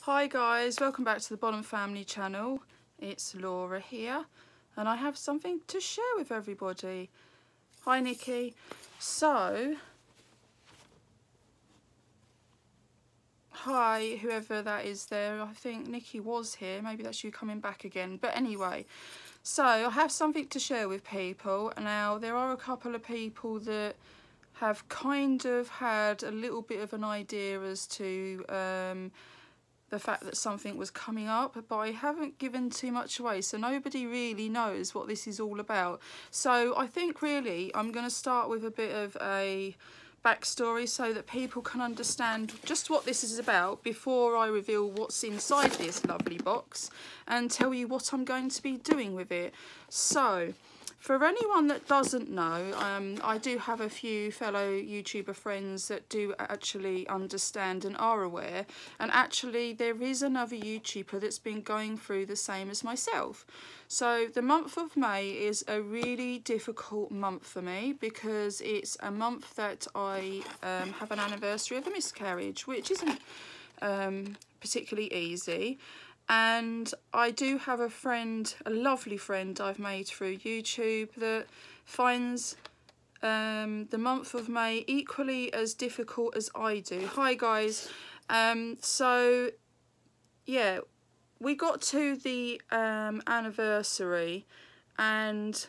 Hi guys, welcome back to the Bolham family channel. It's Laura here and I have something to share with everybody. Hi Nikki. So, hi whoever that is there. I think Nikki was here, maybe that's you coming back again. But anyway, so I have something to share with people. Now there are a couple of people that have kind of had a little bit of an idea as to the fact that something was coming up, but I haven't given too much away, so nobody really knows what this is all about. So I think really I'm going to start with a bit of a backstory so that people can understand just what this is about before I reveal what's inside this lovely box and tell you what I'm going to be doing with it. So for anyone that doesn't know, I do have a few fellow YouTuber friends that do actually understand and are aware, and actually there is another YouTuber that's been going through the same as myself. So the month of May is a really difficult month for me because it's a month that I have an anniversary of a miscarriage, which isn't particularly easy. And I do have a friend, a lovely friend I've made through YouTube that finds the month of May equally as difficult as I do. Hi guys. So yeah, we got to the anniversary and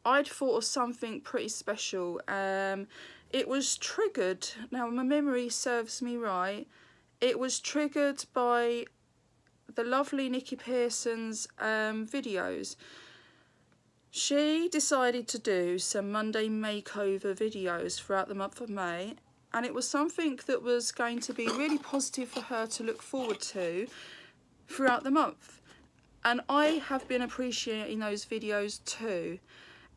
I'd thought of something pretty special. It was triggered, now my memory serves me right, it was triggered by the lovely Nikki Pearson's videos. She decided to do some Monday makeover videos throughout the month of May, and it was something that was going to be really positive for her to look forward to throughout the month. And I have been appreciating those videos too.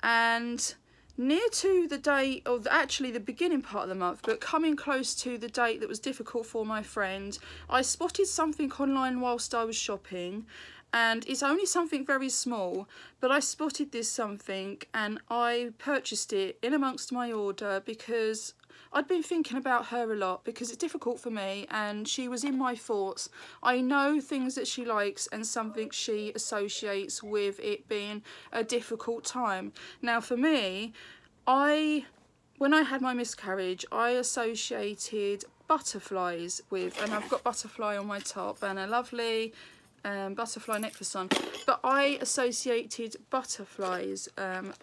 And near to the date, or actually the beginning part of the month, but coming close to the date that was difficult for my friend, I spotted something online whilst I was shopping, and it's only something very small, but I spotted this something and I purchased it in amongst my order because I'd been thinking about her a lot because it's difficult for me and she was in my thoughts. I know things that she likes and something she associates with it being a difficult time. Now for me, when I had my miscarriage, I associated butterflies with, and I've got butterfly on my top and a lovely butterfly necklace on, but I associated butterflies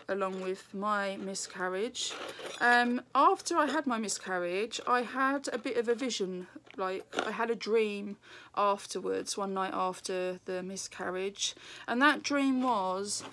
along with my miscarriage. After I had my miscarriage, I had a bit of a vision, like I had a dream afterwards, one night after the miscarriage, and that dream was,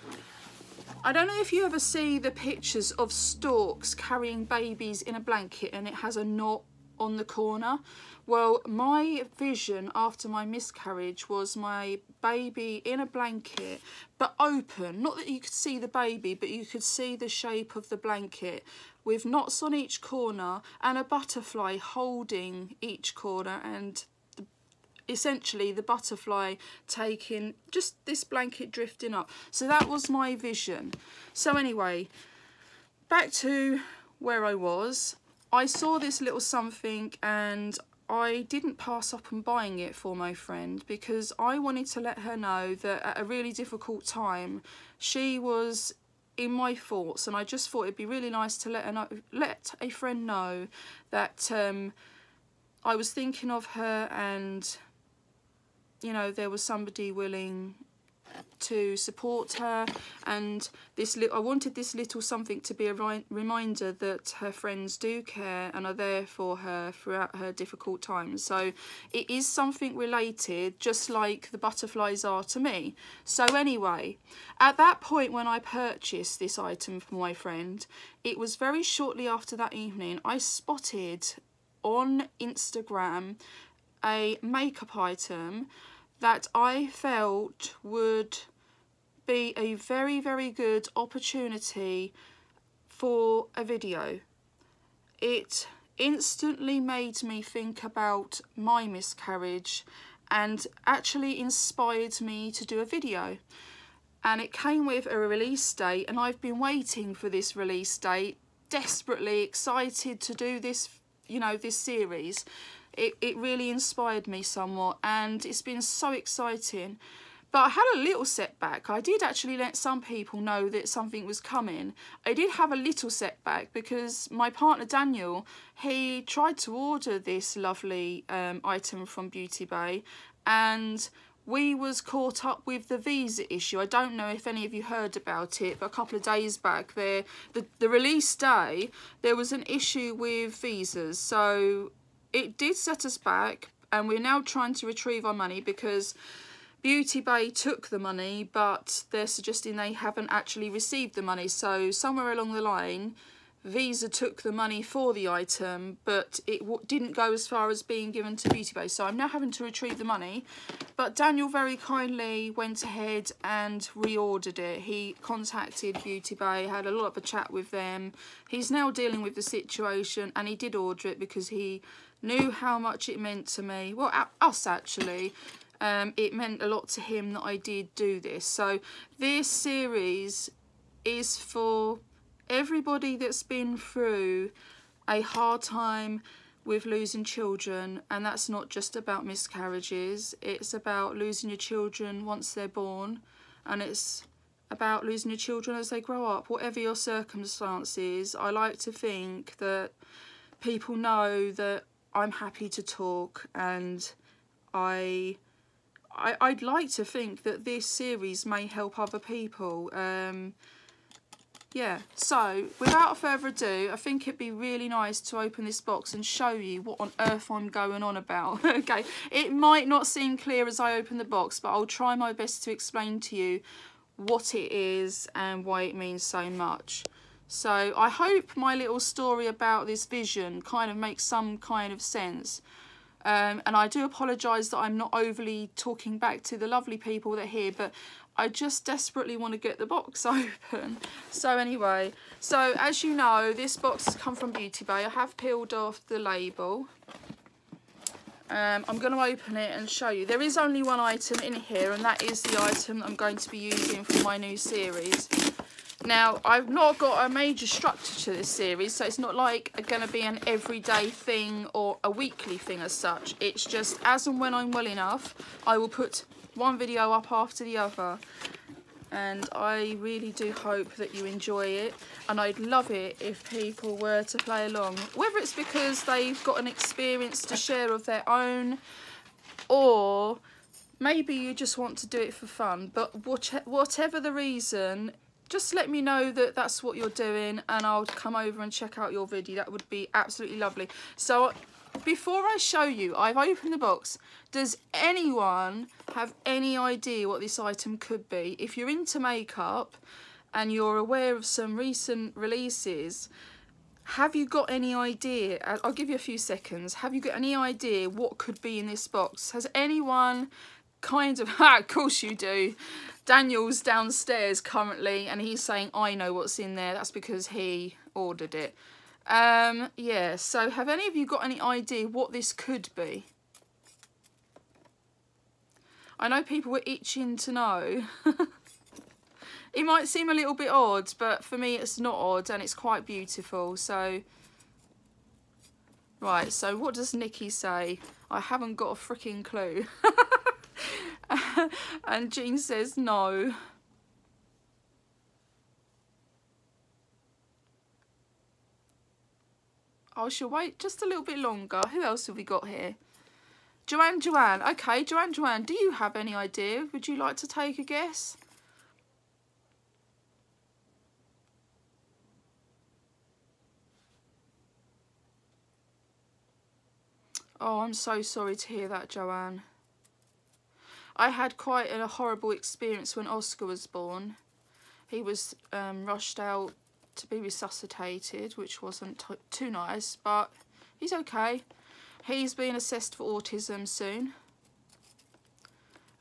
I don't know if you ever see the pictures of storks carrying babies in a blanket and it has a knot on the corner. Well, my vision after my miscarriage was my baby in a blanket, but open. Not that you could see the baby, but you could see the shape of the blanket with knots on each corner and a butterfly holding each corner, and essentially the butterfly taking just this blanket drifting up. So that was my vision. So anyway, back to where I was. I saw this little something and I didn't pass up on buying it for my friend because I wanted to let her know that at a really difficult time she was in my thoughts, and I just thought it'd be really nice to let a friend know that I was thinking of her, and you know, there was somebody willing to support her, and I wanted this little something to be a reminder that her friends do care and are there for her throughout her difficult times. So it is something related, just like the butterflies are to me. So anyway, at that point when I purchased this item for my friend, it was very shortly after that evening I spotted on Instagram a makeup item that I felt would be a very, very good opportunity for a video. It instantly made me think about my miscarriage and actually inspired me to do a video. And it came with a release date, and I've been waiting for this release date, desperately excited to do this you know, this series. It really inspired me somewhat, and it's been so exciting. But I had a little setback. I did actually let some people know that something was coming. I did have a little setback because my partner Daniel, he tried to order this lovely item from Beauty Bay, and we was caught up with the visa issue. I don't know if any of you heard about it, but a couple of days back, the release day, there was an issue with visas. So it did set us back, and we're now trying to retrieve our money because Beauty Bay took the money, but they're suggesting they haven't actually received the money. So somewhere along the line, Visa took the money for the item, but it didn't go as far as being given to Beauty Bay. So I'm now having to retrieve the money. But Daniel very kindly went ahead and reordered it. He contacted Beauty Bay, had a lot of a chat with them. He's now dealing with the situation, and he did order it because he knew how much it meant to me. Well, us actually. It meant a lot to him that I did do this. So this series is for everybody that's been through a hard time with losing children, and that's not just about miscarriages. It's about losing your children once they're born, and it's about losing your children as they grow up. Whatever your circumstances, I like to think that people know that I'm happy to talk, and I'd like to think that this series may help other people. Yeah, so without further ado, I think it'd be really nice to open this box and show you what on earth I'm going on about. Okay, it might not seem clear as I open the box, but I'll try my best to explain to you what it is and why it means so much. So I hope my little story about this vision kind of makes some kind of sense. And I do apologise that I'm not overly talking back to the lovely people that are here, but I just desperately want to get the box open. So anyway, so as you know, this box has come from Beauty Bay. I have peeled off the label. I'm going to open it and show you. There is only one item in here, and that is the item that I'm going to be using for my new series. Now, I've not got a major structure to this series, so it's not like going to be an everyday thing or a weekly thing as such. It's just as and when I'm well enough, I will put one video up after the other. And I really do hope that you enjoy it. And I'd love it if people were to play along. Whether it's because they've got an experience to share of their own, or maybe you just want to do it for fun. But whatever the reason, just let me know that that's what you're doing, and I'll come over and check out your video. That would be absolutely lovely. So before I show you, I've opened the box. Does anyone have any idea what this item could be? If you're into makeup and you're aware of some recent releases, have you got any idea? I'll give you a few seconds. Have you got any idea what could be in this box? Has anyone kind of... of course you do. Daniel's downstairs currently, and he's saying, I know what's in there. That's because he ordered it. Yeah, so have any of you got any idea what this could be? I know people were itching to know. It might seem a little bit odd, but for me it's not odd, and it's quite beautiful. So, right, so what does Nikki say? I haven't got a freaking clue. And Jean says no. I shall wait just a little bit longer. Who else have we got here? Joanne. Okay, Joanne, do you have any idea? Would you like to take a guess? Oh, I'm so sorry to hear that, Joanne. I had quite a horrible experience when Oscar was born. He was rushed out to be resuscitated, which wasn't too nice, but he's okay. He's being assessed for autism soon.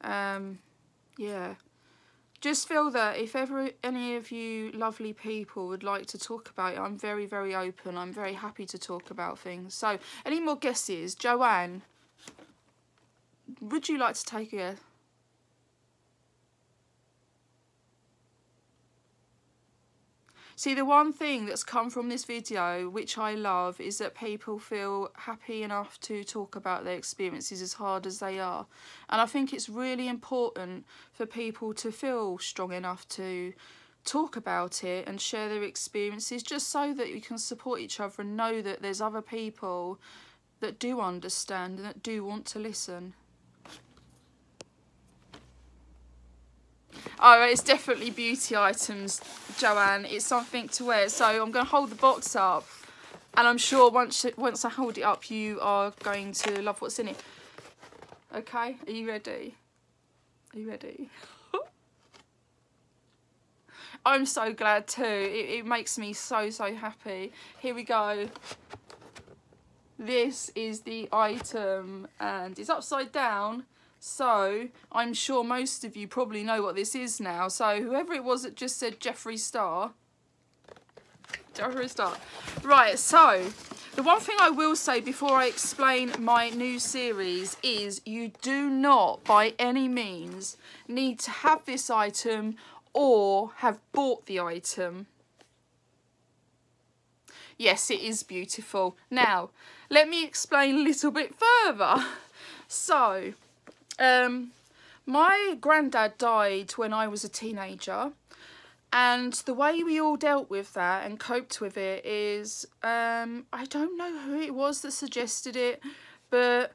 Yeah. Just feel that if ever any of you lovely people would like to talk about it, I'm very, very open. I'm very happy to talk about things. So, any more guesses? Joanne, would you like to take a guess? See, the one thing that's come from this video, which I love, is that people feel happy enough to talk about their experiences as hard as they are. And I think it's really important for people to feel strong enough to talk about it and share their experiences, just so that you can support each other and know that there's other people that do understand and that do want to listen. Oh, it's definitely beauty items, Joanne. It's something to wear. So I'm going to hold the box up, and I'm sure once I hold it up, you are going to love what's in it. Okay, are you ready? Are you ready? I'm so glad too. It makes me so happy. Here we go. This is the item, and it's upside down. So I'm sure most of you probably know what this is now. So whoever it was that just said Jeffree Star. Jeffree Star. Right, so the one thing I will say before I explain my new series is you do not by any means need to have this item or have bought the item. Yes, it is beautiful. Now, let me explain a little bit further. So, my granddad died when I was a teenager, and the way we all dealt with that and coped with it is, I don't know who it was that suggested it, but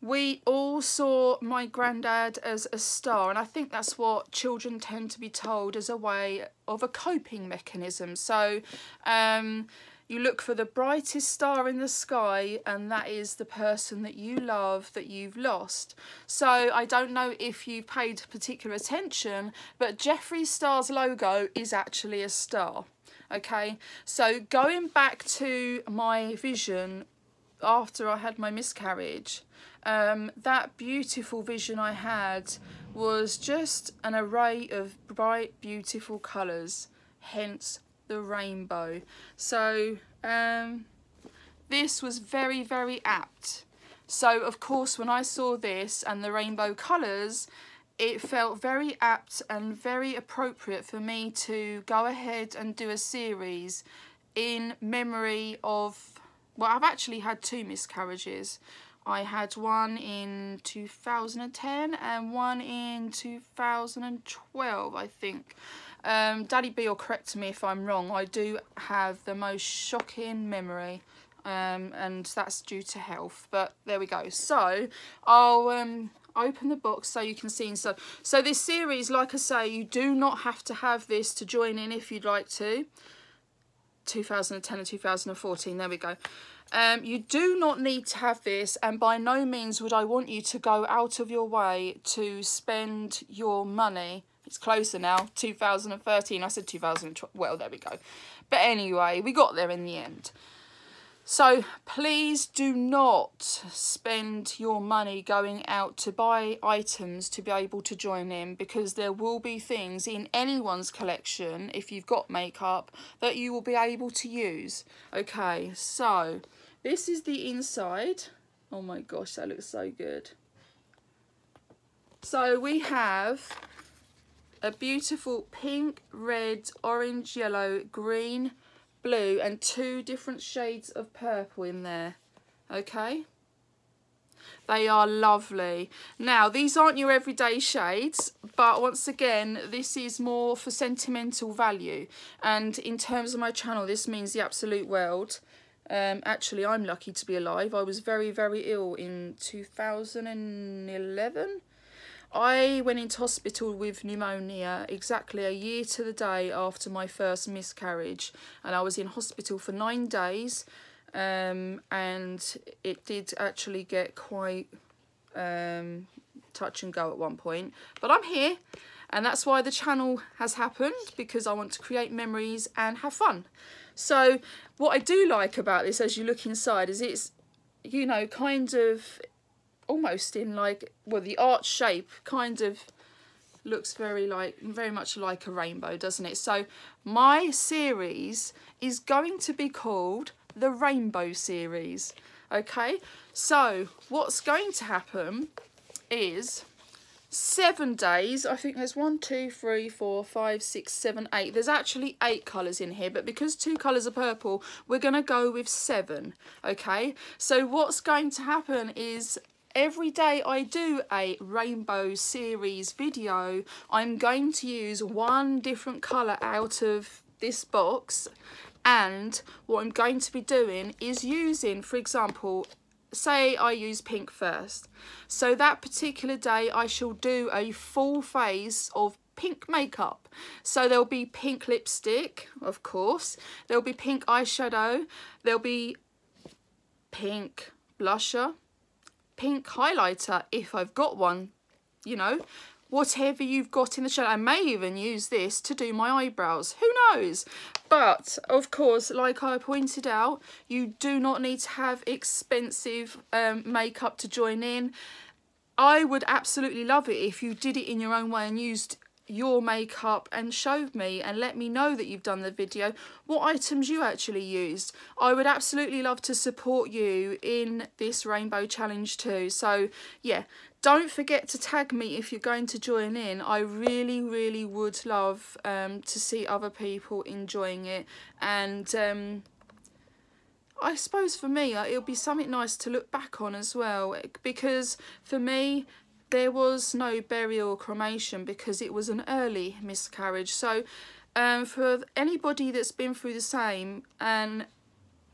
we all saw my granddad as a star, and I think that's what children tend to be told as a way of a coping mechanism. So, you look for the brightest star in the sky, and that is the person that you love that you've lost. So I don't know if you paid particular attention, but Jeffree Star's logo is actually a star. Okay, so going back to my vision after I had my miscarriage, that beautiful vision I had was just an array of bright, beautiful colours, hence the rainbow. So this was very apt. So of course when I saw this and the rainbow colours, it felt very apt and very appropriate for me to go ahead and do a series in memory of, well, I've actually had 2 miscarriages. I had one in 2010 and one in 2012, I think. Daddy B will correct me if I'm wrong. I do have the most shocking memory, and that's due to health, but there we go. So I'll open the box so you can see inside. So this series, like I say, you do not have to have this to join in if you'd like to. 2010 and 2014, there we go. You do not need to have this, and by no means would I want you to go out of your way to spend your money. It's closer now, 2013, I said 2012, well, there we go. But anyway, we got there in the end. So please do not spend your money going out to buy items to be able to join in, because there will be things in anyone's collection, if you've got makeup, that you will be able to use. Okay, so this is the inside. Oh my gosh, that looks so good. So we have a beautiful pink, red, orange, yellow, green, blue, and 2 different shades of purple in there. Okay, they are lovely. Now these aren't your everyday shades, but once again this is more for sentimental value, and in terms of my channel this means the absolute world. Actually, I'm lucky to be alive. I was very ill in 2011. I went into hospital with pneumonia exactly a year to the day after my first miscarriage, and I was in hospital for 9 days, and it did actually get quite touch and go at one point, but I'm here, and that's why the channel has happened, because I want to create memories and have fun. So what I do like about this, as you look inside, is it's, you know, kind of almost in like, well, the arch shape kind of looks very much like a rainbow, doesn't it? So my series is going to be called the Rainbow Series. Okay, so what's going to happen is 7 days. I think there's 1, 2, 3, 4, 5, 6, 7, 8. There's actually 8 colours in here, but because 2 colours are purple, we're going to go with 7. Okay, so what's going to happen is every day I do a rainbow series video, I'm going to use 1 different colour out of this box, and what I'm going to be doing is using, for example, say I use pink first. So that particular day I shall do a full face of pink makeup. So there'll be pink lipstick, of course. There'll be pink eyeshadow. There'll be pink blusher, pink highlighter if I've got one, you know. Whatever you've got in the shadow. I may even use this to do my eyebrows. Who knows? But, of course, like I pointed out, you do not need to have expensive makeup to join in. I would absolutely love it if you did it in your own way and used your makeup and showed me and let me know that you've done the video, what items you actually used. I would absolutely love to support you in this rainbow challenge too. So, yeah. Don't forget to tag me if you're going to join in. I really, really would love to see other people enjoying it. And I suppose for me, it'll be something nice to look back on as well. Because for me, there was no burial or cremation because it was an early miscarriage. So for anybody that's been through the same, and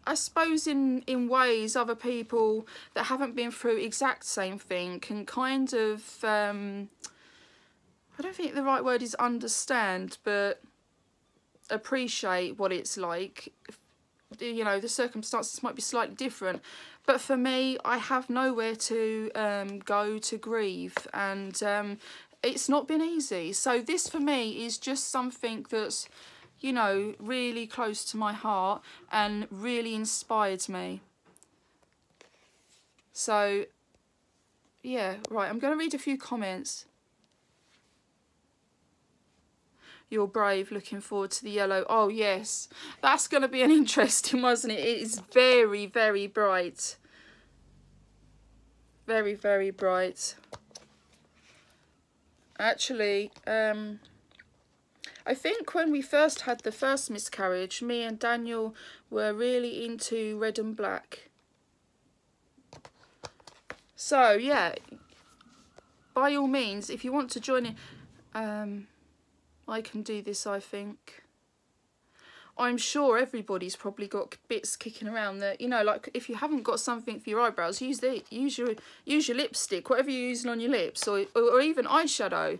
I suppose in ways other people that haven't been through exact same thing can kind of, I don't think the right word is understand, but appreciate what it's like. You know, the circumstances might be slightly different. But for me, I have nowhere to go to grieve, and it's not been easy. So this for me is just something that's, you know, really close to my heart and really inspired me. So, yeah, right, I'm going to read a few comments. You're brave, looking forward to the yellow. Oh, yes, that's going to be an interesting one, isn't it? It is very, very bright. Very, very bright. Actually, I think when we first had the first miscarriage, me and Daniel were really into red and black. So, yeah, by all means, if you want to join in, I can do this, I think. I'm sure everybody's probably got bits kicking around that, you know, like if you haven't got something for your eyebrows, use your lipstick, whatever you're using on your lips, or even eyeshadow.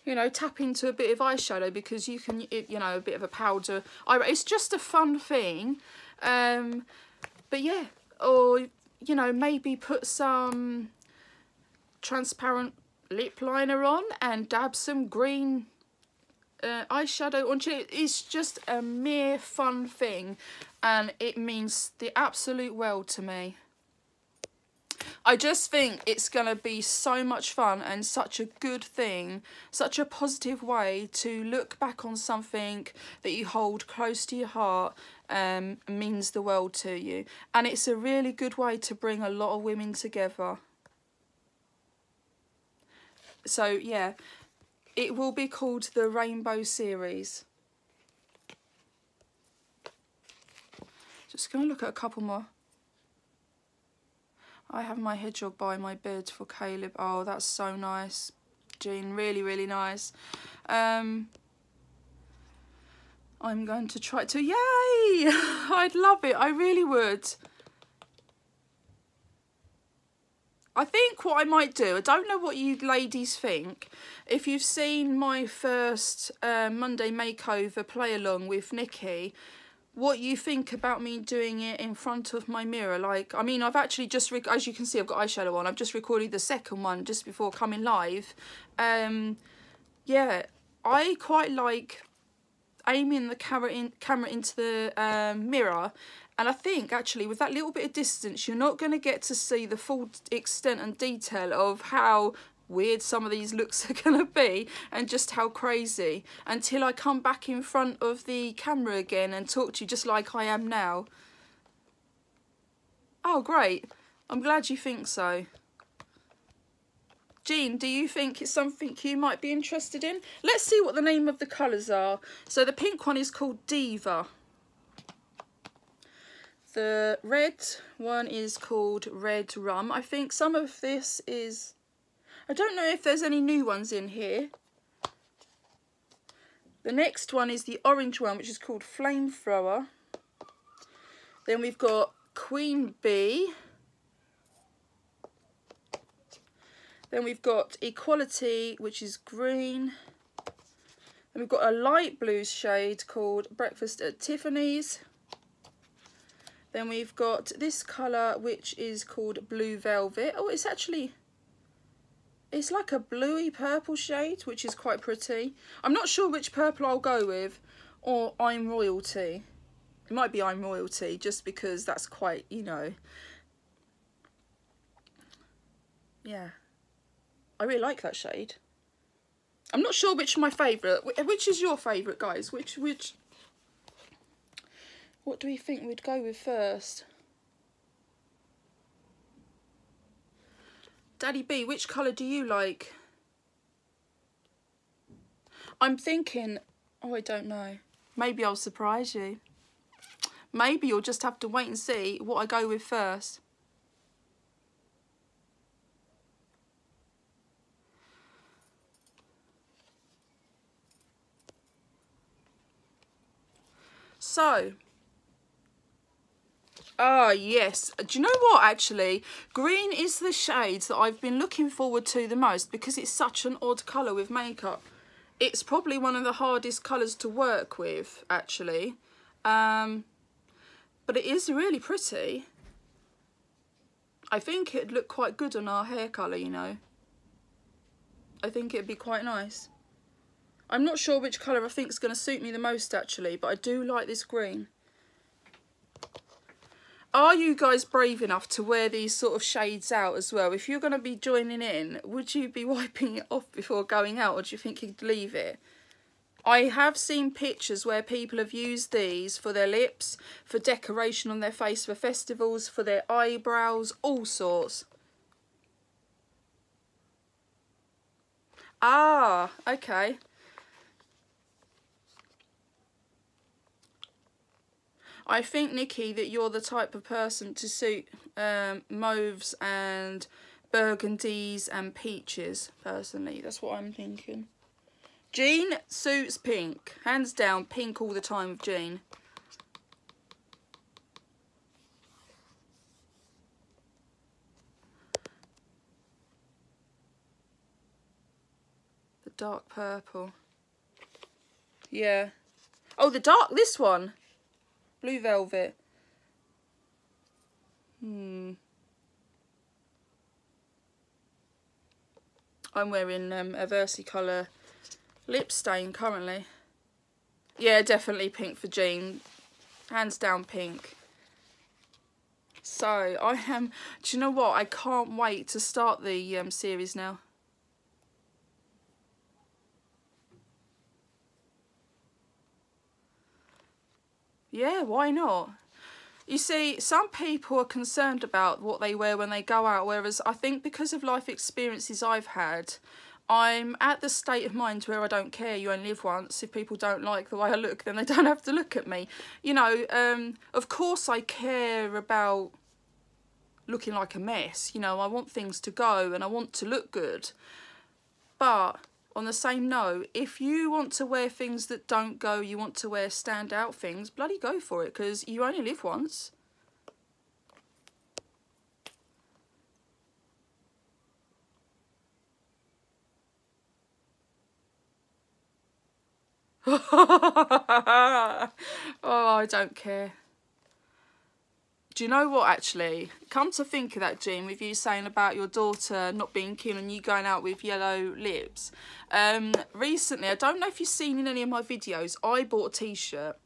You know, tap into a bit of eyeshadow because you can, you know, a bit of a powder. It's just a fun thing. But yeah, or, you know, maybe put some transparent lip liner on and dab some green eyeshadow onto it. It's just a mere fun thing, and it means the absolute world to me. I just think it's going to be so much fun and such a good thing, such a positive way to look back on something that you hold close to your heart, means the world to you. And it's a really good way to bring a lot of women together. So, yeah, it will be called the Rainbow Series. Just going to look at a couple more. I have my hedgehog by my bed for Caleb. Oh, that's so nice, Jean. Really, really nice. I'm going to try to... Yay! I'd love it. I really would. I think what I might do, I don't know what you ladies think. If you've seen my first Monday makeover play along with Nikki, what you think about me doing it in front of my mirror. Like, I mean, I've actually just, as you can see, I've got eyeshadow on. I've just recorded the second one just before coming live. Yeah, I quite like aiming the camera into the mirror. And I think, actually, with that little bit of distance, you're not going to get to see the full extent and detail of how weird some of these looks are going to be and just how crazy, until I come back in front of the camera again and talk to you just like I am now. Oh, great. I'm glad you think so. Jean, do you think it's something you might be interested in? Let's see what the name of the colours are. So the pink one is called Diva. The red one is called Red Rum. I think some of this is... I don't know if there's any new ones in here. The next one is the orange one, which is called Flamethrower. Then we've got Queen Bee. Then we've got Equality, which is green. Then we've got a light blue shade called Breakfast at Tiffany's. Then we've got this colour, which is called Blue Velvet. Oh, it's actually... it's like a bluey purple shade, which is quite pretty. I'm not sure which purple I'll go with, or I'm Royalty. It might be I'm Royalty, just because that's quite, you know. Yeah. I really like that shade. I'm not sure which is my favourite. Which is your favourite, guys? Which... what do we think we'd go with first? Daddy B, which colour do you like? I'm thinking... oh, I don't know. Maybe I'll surprise you. Maybe you'll just have to wait and see what I go with first. So... ah, yes. Do you know what, actually? Green is the shade that I've been looking forward to the most because it's such an odd colour with makeup. It's probably one of the hardest colours to work with, actually. But it is really pretty. I think it'd look quite good on our hair colour, you know. I think it'd be quite nice. I'm not sure which colour I think is going to suit me the most, actually, but I do like this green. Are you guys brave enough to wear these sort of shades out as well? If you're going to be joining in, would you be wiping it off before going out, or do you think you'd leave it? I have seen pictures where people have used these for their lips, for decoration on their face, for festivals, for their eyebrows, all sorts. Ah, okay. I think, Nikki, that you're the type of person to suit mauves and burgundies and peaches, personally. That's what I'm thinking. Jean suits pink. Hands down, pink all the time with Jean. The dark purple. Yeah. Oh, the dark, this one. Blue Velvet. I'm wearing a Versicolor lip stain currently. Yeah, definitely pink for Jean. Hands down pink. So, I am... do you know what? I can't wait to start the series now. Yeah, why not? You see, some people are concerned about what they wear when they go out, whereas I think because of life experiences I've had, I'm at the state of mind where I don't care. You only live once. If people don't like the way I look, then they don't have to look at me. You know, of course I care about looking like a mess. You know, I want things to go and I want to look good. But... on the same note, if you want to wear things that don't go, you want to wear standout things, bloody go for it, because you only live once. Oh, I don't care. Do you know what, actually? Come to think of that, Jean, with you saying about your daughter not being keen on you going out with yellow lips. Recently, I don't know if you've seen in any of my videos, I bought a t-shirt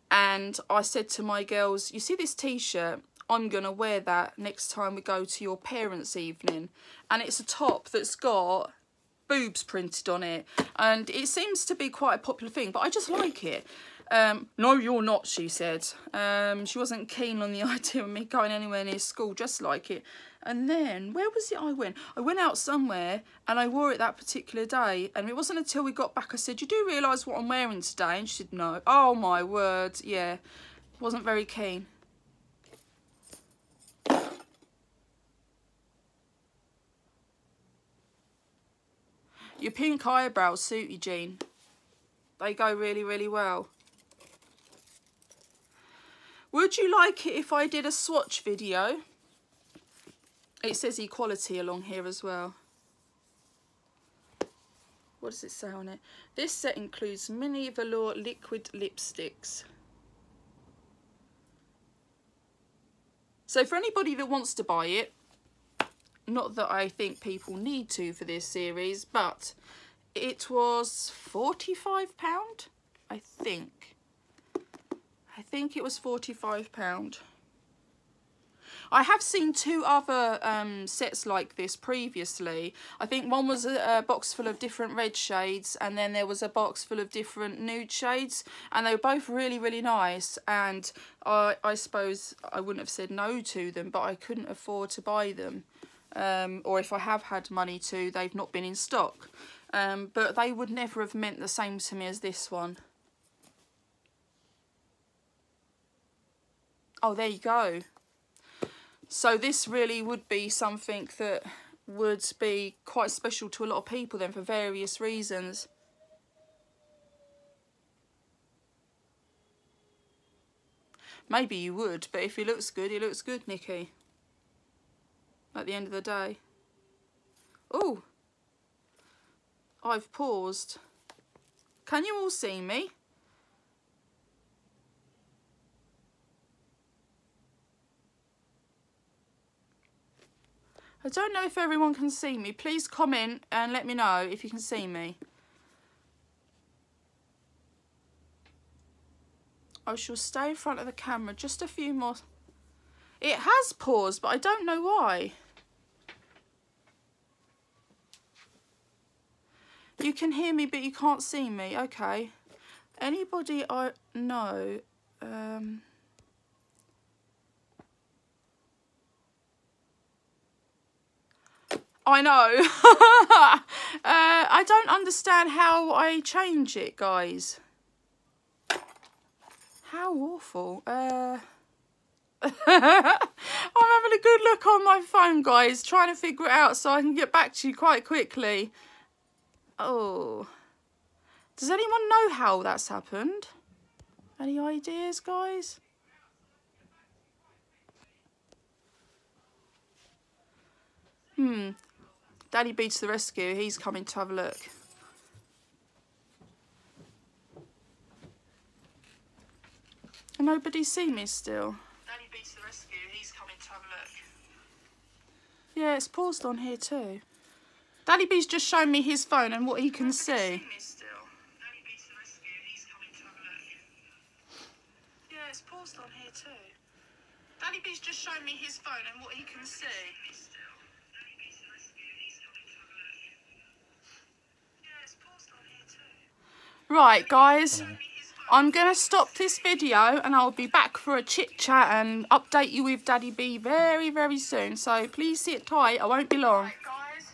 and I said to my girls, you see this t-shirt? I'm going to wear that next time we go to your parents' evening. And it's a top that's got boobs printed on it. And it seems to be quite a popular thing, but I just like it. No, you're not, she said. She wasn't keen on the idea of me going anywhere near school just like it. And then, where was it I went? I went out somewhere and I wore it that particular day. And it wasn't until we got back I said, you do realise what I'm wearing today? And she said, no. Oh my word, yeah. Wasn't very keen. Your pink eyebrows suit you, Jean. They go really, really well. Would you like it if I did a swatch video? It says equality along here as well. What does it say on it? This set includes mini velour liquid lipsticks. So for anybody that wants to buy it, not that I think people need to for this series, but it was £45, I think. I think it was £45. I have seen two other sets like this previously. I think one was a box full of different red shades, and then there was a box full of different nude shades, and they were both really, really nice. And I suppose I wouldn't have said no to them, but I couldn't afford to buy them. Or if I have had money to, they've not been in stock. But they would never have meant the same to me as this one. Oh, there you go. So this really would be something that would be quite special to a lot of people then for various reasons. Maybe you would, but if he looks good, Nikki. At the end of the day. Oh, I've paused. Can you all see me? I don't know if everyone can see me. Please comment and let me know if you can see me. I shall stay in front of the camera just a few more. It has paused, but I don't know why. You can hear me, but you can't see me. Okay. Anybody I know? I know. I don't understand how I change it, guys. How awful. I'm having a good look on my phone, guys, trying to figure it out so I can get back to you quite quickly. Oh. Does anyone know how that's happened? Any ideas, guys? Daddy B to the rescue. He's coming to have a look. Can nobody see me still? Daddy B to the rescue. He's coming to have a look. Yeah, it's paused on here too. Daddy B's just shown me his phone and what he can see. Yeah, it's paused on here too. Daddy B's just shown me his phone and what he can see. Right, guys, I'm going to stop this video and I'll be back for a chit chat and update you with Daddy B very, very soon. So please sit tight, I won't be long. Right, guys,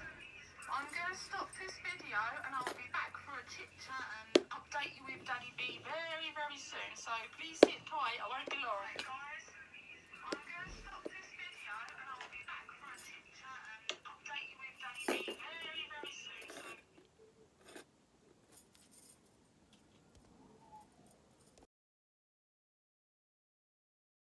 I'm going to stop this video and I'll be back for a chit chat and update you with Daddy B very, very soon. So please sit tight, I won't be long.